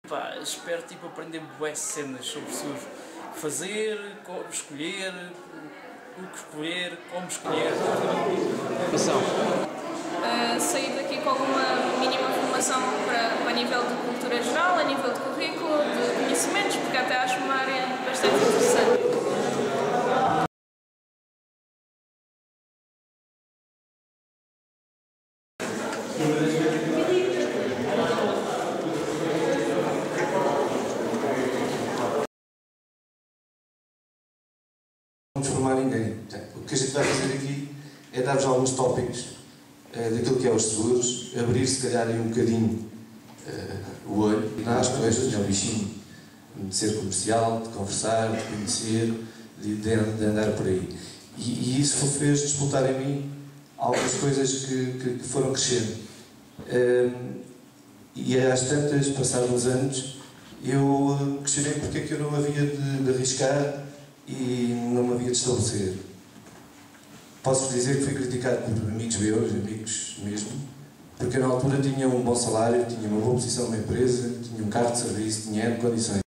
Pá, espero tipo, aprender boas cenas sobre surf. Fazer, como escolher, o que escolher, como escolher. Sair daqui com alguma mínima formação para nível de cultura geral, a nível de currículo, de conhecimentos, porque até acho uma área bastante interessante. Não vamos formar ninguém. O que a gente vai fazer aqui é dar-vos alguns tópicos daquilo que é os seguros, abrir se calhar aí um bocadinho o olho. Nós, com este é o bichinho de ser comercial, de conversar, de conhecer, de andar por aí. E isso fez disputar em mim algumas coisas que foram crescendo. E às tantas, passados uns anos, eu questionei porque é que eu não havia de arriscar e não me havia de estabelecer. Posso dizer que fui criticado por amigos meus, amigos mesmo, porque eu na altura tinha um bom salário, tinha uma boa posição numa empresa, tinha um carro de serviço, tinha condições.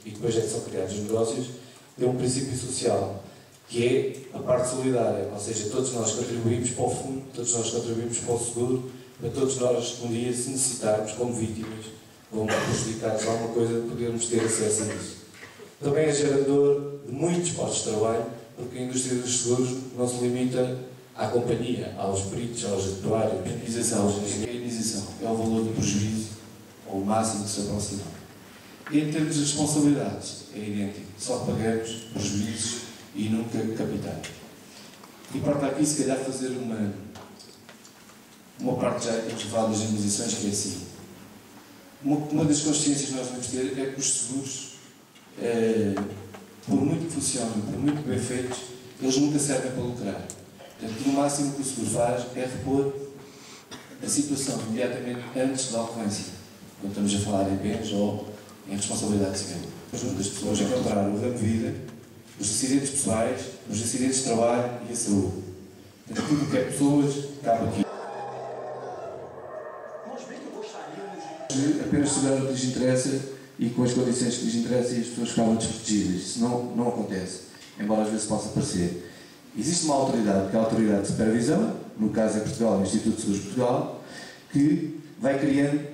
E depois é que são criados os negócios, tem um princípio social, que é a parte solidária, ou seja, todos nós contribuímos para o fundo, todos nós contribuímos para o seguro, para todos nós, um dia, se necessitarmos, como vítimas, vamos prejudicados a alguma coisa, podermos ter acesso a isso. Também é gerador de muitos postos de trabalho, porque a indústria dos seguros não se limita à companhia, aos peritos, aos atuários, à indenização. A indenização é o valor do prejuízo, ou o máximo que se aproxima. E em termos de responsabilidades, é idêntico. Só pagamos prejuízos e nunca capitais. E parte aqui, se calhar, fazer uma parte já elevada das indenizações, que é assim. Uma das consciências que nós devemos ter é que os seguros, por muito que funcionem, por muito bem feitos, eles nunca servem para lucrar. Portanto, no máximo que o seguro faz é repor a situação imediatamente antes da ocorrência, quando estamos a falar em bens ou em responsabilidade civil. Ajuda as pessoas a encontrar o ramo de vida, os acidentes pessoais, os acidentes de trabalho e a saúde. Portanto, tudo o que é pessoas, cabe aqui. Apenas segurar o que lhes interessa e com as condições que lhes interessam e as pessoas ficavam desprotegidas. Isso não acontece, embora às vezes possa parecer. Existe uma autoridade, que é a Autoridade de Supervisão, no caso em Portugal, o Instituto de Seguros de Portugal, que vai criando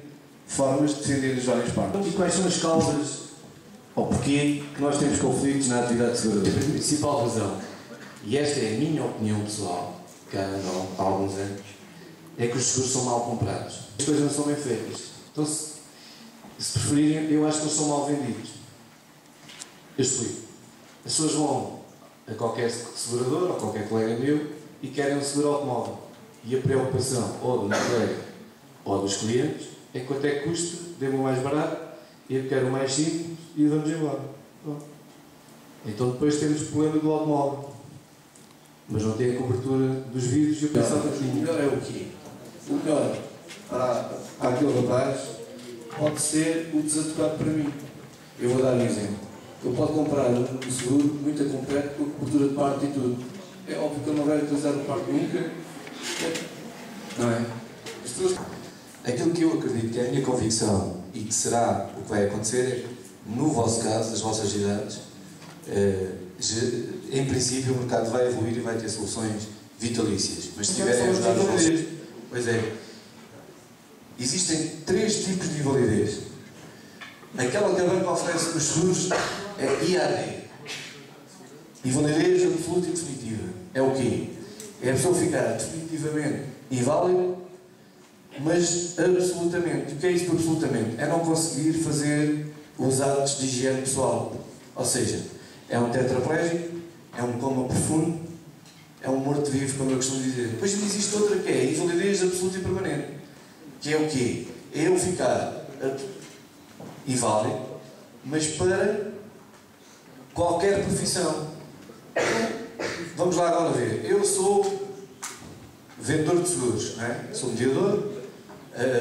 formas de defender as várias partes. E quais são as causas, ou porquê, que nós temos conflitos na atividade seguradora? A principal razão, e esta é a minha opinião pessoal, que há alguns anos, é que os seguros são mal comprados. As coisas não são bem feitas. Então, se preferirem, eu acho que eles são mal vendidos. Eu explico. As pessoas vão a qualquer segurador, ou qualquer colega meu, e querem um seguro automóvel. E a preocupação, ou do meu colega, ou dos clientes, é quanto é que custa, dê-me o mais barato, eu quero o mais simples, e vamos embora. Bom. Então depois temos o problema do automóvel. Mas não tem a cobertura dos vidros e o pensava que o melhor é o quê? O melhor para aquele rapaz pode ser o desadequado para mim. Eu vou dar um exemplo. Ele pode comprar um seguro muito completo com a cobertura de parte e tudo. É óbvio que ele não vai utilizar o parte nunca. Não é? Aquilo que eu acredito que é a minha convicção e que será o que vai acontecer é que, no vosso caso, das vossas idades, em princípio o mercado vai evoluir e vai ter soluções vitalícias. Mas se tiverem ajudado vocês, pois é, existem 3 tipos de invalidez. Aquela que a banca oferece nos seguros é IAD. Invalidez absoluta e definitiva. É o quê? É a pessoa ficar definitivamente inválida, mas absolutamente. O que é isso por absolutamente? É não conseguir fazer os atos de higiene pessoal. Ou seja, é um tetraplégico, é um coma profundo, é um morto-vivo, como eu costumo dizer. Depois existe outra que é a invalidez absoluta e permanente. Que é o quê? É eu ficar inválido, mas para qualquer profissão. Vamos lá agora ver. Eu sou vendedor de seguros, não é? Sou mediador,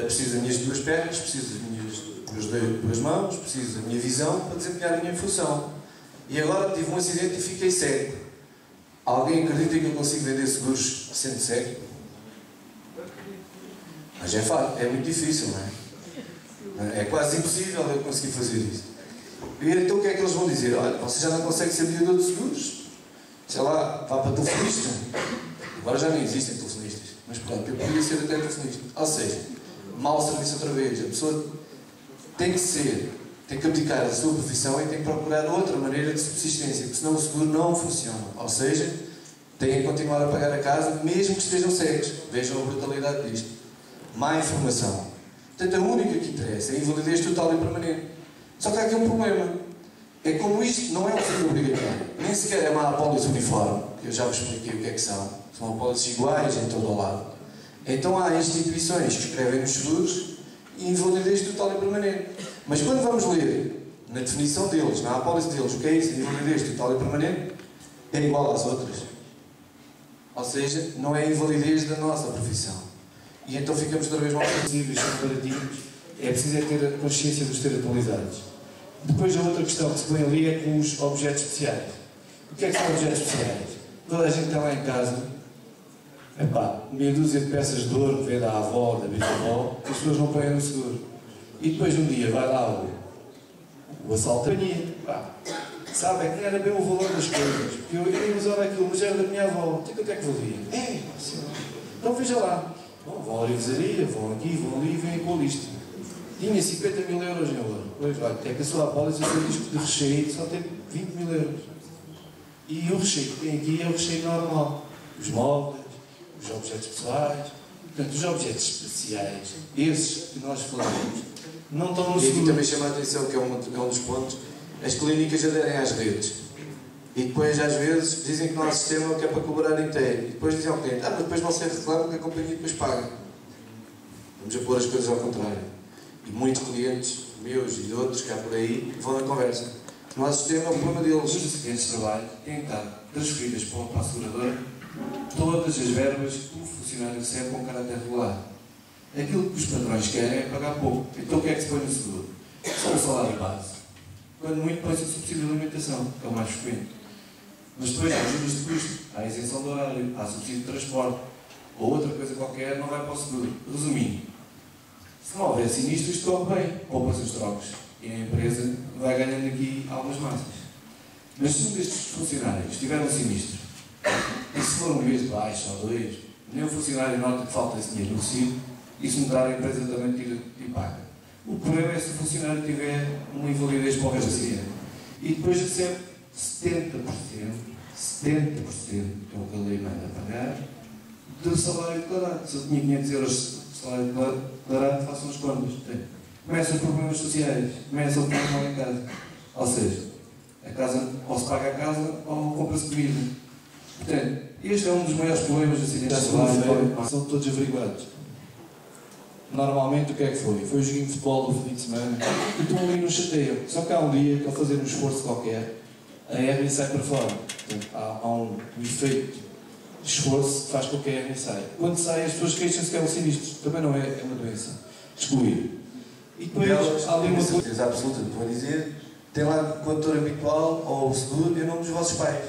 preciso das minhas 2 pernas, preciso das minhas 2 mãos, preciso da minha visão para desempenhar a minha função. E agora tive um acidente e fiquei cego. Alguém acredita que eu consigo vender seguros sendo cego? Mas é fato, é muito difícil, não é? É quase impossível eu conseguir fazer isso. E então o que é que eles vão dizer? Olha, você já não consegue ser mediador de seguros? Sei lá, vá para telefonista. Agora já não existem telefonistas. Mas pronto, eu podia ser até telefonista. Ou seja, mau serviço outra vez. A pessoa tem que abdicar a sua profissão e tem que procurar outra maneira de subsistência, porque senão o seguro não funciona. Ou seja, têm que continuar a pagar a casa, mesmo que estejam cegos. Vejam a brutalidade disto. Má informação. Portanto, a única que interessa é a invalidez total e permanente. Só que há aqui um problema. É como isto não é um seguro obrigatório, nem sequer é uma apólice uniforme, que eu já vos expliquei o que é que são. São apólices iguais em todo o lado. Então há instituições que escrevem nos seguros e invalidez total e permanente. Mas quando vamos ler na definição deles, na apólice deles, o que é isso, invalidez total e permanente, é igual às outras. Ou seja, não é a invalidez da nossa profissão. E então ficamos outra vez mal possíveis, são baratinhos. É preciso é ter a consciência de os ter atualizados. Depois a outra questão que se põe ali é com os objetos especiais. O que é que são objetos especiais? Toda a gente está lá em casa, meia dúzia de peças de ouro que vem da avó, da bisavó, que as pessoas não põem no seguro. E depois um dia vai lá o assaltante, sabem que era bem o valor das coisas, porque eu usava aquilo, mas era da minha avó, quanto é que valia? Então veja lá. Bom, vão à orivesaria, vão aqui, vão ali e vêm com a lista. Tinha 50 mil euros em ouro. Pois vai, é que a sua apólice, o seu disco de recheio só tem 20 mil euros. E o recheio que tem aqui é o recheio normal. Os móveis, os objetos pessoais. Portanto, os objetos especiais, esses que nós falamos, não estão no seguro. E aqui também chama a atenção, que é um dos pontos, as clínicas aderem às redes. E depois, às vezes, dizem que não há sistema que é para cobrar inteiro. E depois dizem ao cliente, mas depois você reclama que a companhia depois paga. Vamos a pôr as coisas ao contrário. E muitos clientes meus e de outros cá por aí vão na conversa. O nosso sistema é o problema deles. Os acidentes de trabalho têm que estar transferidas para a seguradora todas as verbas que o funcionário recebe com caráter regular. Aquilo que os patrões querem é pagar pouco. Então o que é que se põe no seguro? Só o salário base. Quando muito põe-se o subsídio de alimentação, que é o mais frequente. Mas depois há ajudas de custo, há isenção do horário, há subsídio de transporte, ou outra coisa qualquer não vai para o seguro. Resumindo, se não houver sinistro, isto corre bem, poupa-se os trocos. E a empresa vai ganhando aqui algumas massas. Mas se um destes funcionários tiver um sinistro, e se for um mês de baixo ou dois, nem o funcionário nota que falta esse dinheiro no recibo, e se notar, a empresa também tira e paga. O problema é se o funcionário tiver uma invalidez para o resto da vida. E depois recebe 70%, que é o que a lei manda pagar, do salário declarado. Se eu tinha 500 euros de salário declarado, façam as contas. Começam os problemas sociais, começam o problema em casa. Ou seja, a casa, ou se paga a casa, ou compra-se comida. Portanto, este é um dos maiores problemas de acidentes de trabalho. São todos averiguados. Normalmente o que é que foi? Foi o joguinho de futebol do fim de semana e estão ali no chateio. Só que há um dia que ao fazer um esforço qualquer, a hérnia sai para fora. Portanto, há um efeito de esforço que faz com que a hérnia saia. Quando sai, as pessoas queixam-se que é um sinistro. Também não é, uma doença. Excluir. E depois há ali uma certeza absoluta, estou a dizer, tem lá o condutor habitual ou o seguro em nome dos vossos pais.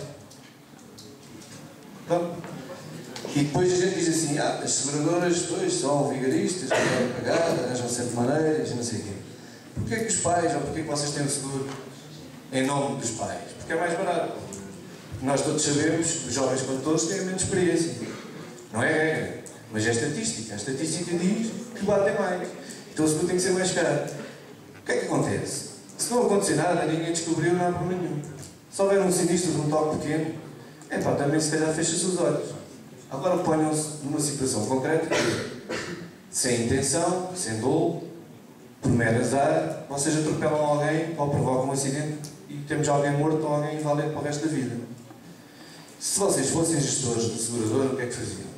Bom, e depois a gente diz assim, as seguradoras depois são vigaristas, não querem pagar, arranjam sempre maneiras, não sei o quê. Porquê é que os pais, ou porquê é que vocês têm o seguro em nome dos pais? Porque é mais barato. Nós todos sabemos que os jovens condutores têm menos experiência. Não é regra, mas é estatística. A estatística diz que batem mais. Então o seguro tem que ser mais caro. O que é que acontece? Se não acontecer nada, ninguém descobriu, não há problema nenhum. Se houver um sinistro de um toque pequeno, também se calhar fecha-se os olhos. Agora ponham-se numa situação concreta que, sem intenção, sem dolo, por mero azar, vocês atropelam alguém ou provocam um acidente e temos alguém morto ou alguém inválido para o resto da vida. Se vocês fossem gestores de seguradora, o que é que faziam?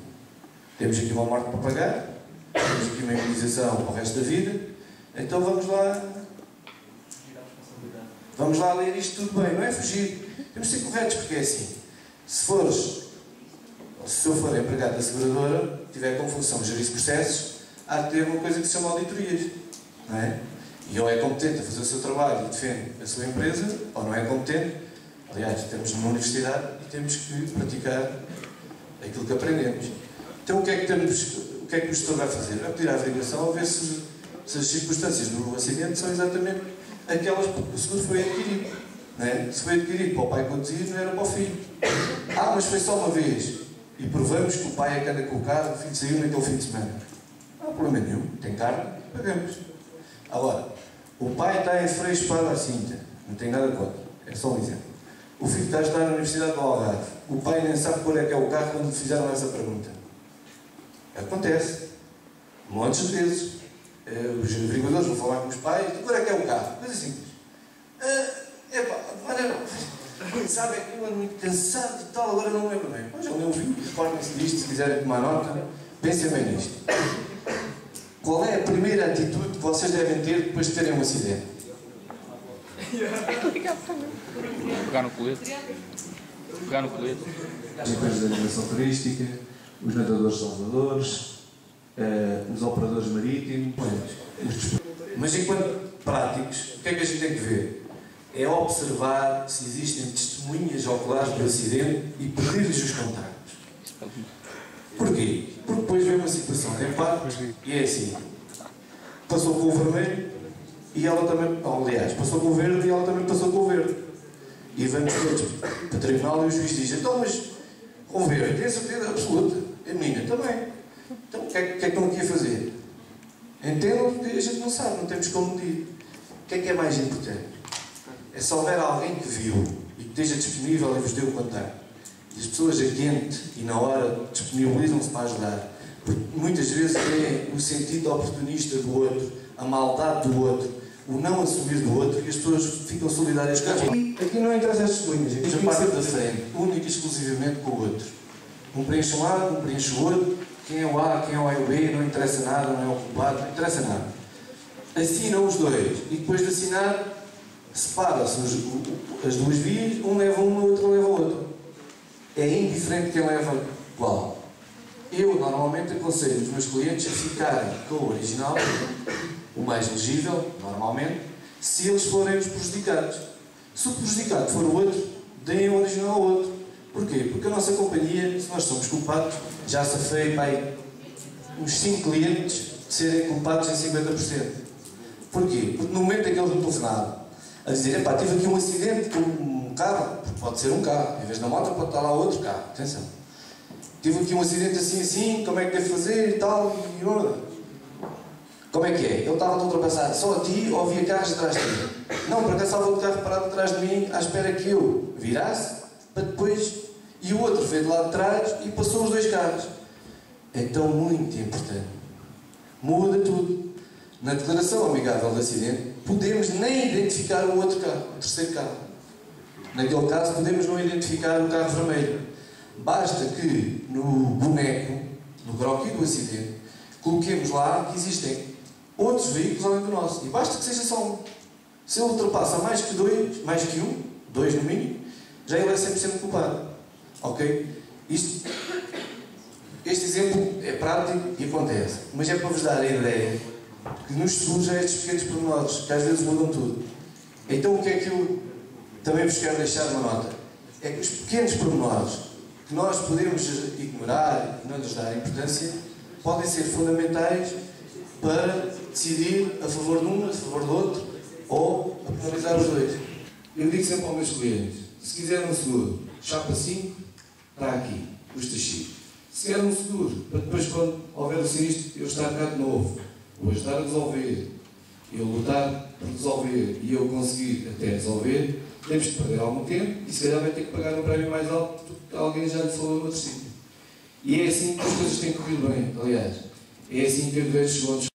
Temos aqui uma morte para pagar, temos aqui uma imunização para o resto da vida, então vamos lá ler isto tudo bem, não é fugir. Temos de ser corretos, porque é assim, se eu for empregado da seguradora, tiver como função gerir processos, há de ter uma coisa que se chama auditorias, não é? E ou é competente a fazer o seu trabalho e defende a sua empresa, ou não é competente. Aliás, estamos numa universidade e temos que praticar aquilo que aprendemos. Então o que é que o gestor vai fazer? Vai pedir a averiguação a ver se se as circunstâncias do acidente são exatamente aquelas que o seguro foi adquirido. Não é? Se foi adquirido para o pai conduzir, não era para o filho. Mas foi só uma vez. E provamos que o pai é que anda com o carro, o filho saiu naquele fim de semana. Não há problema nenhum. Tem carro, pagamos. Agora, o pai está em freio espada à cinta. Não tem nada contra. É só um exemplo. O filho está a estudar na Universidade do Algarve. O pai nem sabe qual é que é o carro quando lhe fizeram essa pergunta. Acontece. Montes de vezes. Os averiguadores vão falar com os pais. Qual é que é o carro? Coisa simples. Sabe, eu ando muito cansado e tal, agora não me lembro bem. Mas eu não vi, recordem-se disto, se quiserem tomar nota, pensem bem nisto. Qual é a primeira atitude que vocês devem ter depois de terem um acidente? Pegar no colete. Pegar no colete. As empresas de animação turística, os nadadores salvadores, os operadores marítimos. Mas enquanto práticos, o que é que a gente tem que ver? É observar se existem testemunhas oculares do acidente e pedir-lhes os contactos. Porquê? Porque depois vem uma situação de empate e é assim. Passou com o vermelho e ela também... aliás, passou com o verde e ela também passou com o verde. E vamos todos para o tribunal e o juiz diz: então, mas com o verde, tem certeza absoluta. A menina também. Então, o que é que estão aqui a fazer? Entendam que a gente não sabe, não temos como medir. O que é mais importante? É se houver alguém que viu e que esteja disponível e vos dê o contacto. E as pessoas a quente e na hora disponibilizam-se para ajudar. Porque muitas vezes é o sentido oportunista do outro, a maldade do outro, o não assumir do outro, e as pessoas ficam solidárias com aqui. Aqui não interessa as testemunhas, aqui a parte da frente, única e exclusivamente com o outro. Um preenche um lado, um preenche o outro, quem é o A, quem é o B, não interessa nada, não é o culpado, não interessa nada. Assinam os dois e depois de assinar, separam-se as duas vias, um leva uma, o outro leva o outro. É indiferente quem leva qual. Eu normalmente aconselho os meus clientes a ficarem com o original, o mais legível, normalmente, se eles forem os prejudicados. Se o prejudicado for o outro, deem o original ao outro. Porquê? Porque a nossa companhia, se nós somos culpados, já safei uns 5 clientes de serem culpados em 50%. Porquê? Porque no momento em que eles me telefonaram a dizer: epá, tive aqui um acidente com um carro, porque pode ser um carro, em vez da moto pode estar lá outro carro, atenção. Tive aqui um acidente assim, como é que devo fazer e tal, e como é que é? Ele estava a ultrapassar só a ti ou havia carros atrás de ti? Não, por acaso estava outro carro parado atrás de mim à espera que eu virasse, para depois, e o outro veio de lá de trás e passou os 2 carros. Então, muito importante, muda tudo. Na declaração amigável de acidente, podemos nem identificar o outro carro, o terceiro carro. Naquele caso, podemos não identificar o carro vermelho. Basta que no boneco, no croquis do acidente, coloquemos lá que existem outros veículos além do nosso. E basta que seja só um. Se ele ultrapassa mais que um, 2 no mínimo, já ele é 100% culpado. Ok? Este exemplo é prático e acontece. Mas é para vos dar a ideia que nos seguros há estes pequenos pormenores, que às vezes mudam tudo. Então o que é que eu também vos quero deixar uma nota? É que os pequenos pormenores que nós podemos ignorar e não lhes dar importância podem ser fundamentais para decidir a favor de um, a favor do outro, ou a penalizar os dois. Eu digo sempre aos meus clientes: se quiserem um seguro, chapa 5, está aqui, custa X. Se querem um seguro, para depois, quando houver o sinistro, eu estar cá de novo, ou ajudar a resolver, eu lutar por resolver e eu conseguir até resolver, temos de perder algum tempo e se calhar vai ter que pagar um prémio mais alto porque alguém já lhe falou no outro sítio. E é assim que as coisas têm corrido bem, aliás. É assim que eu vejo os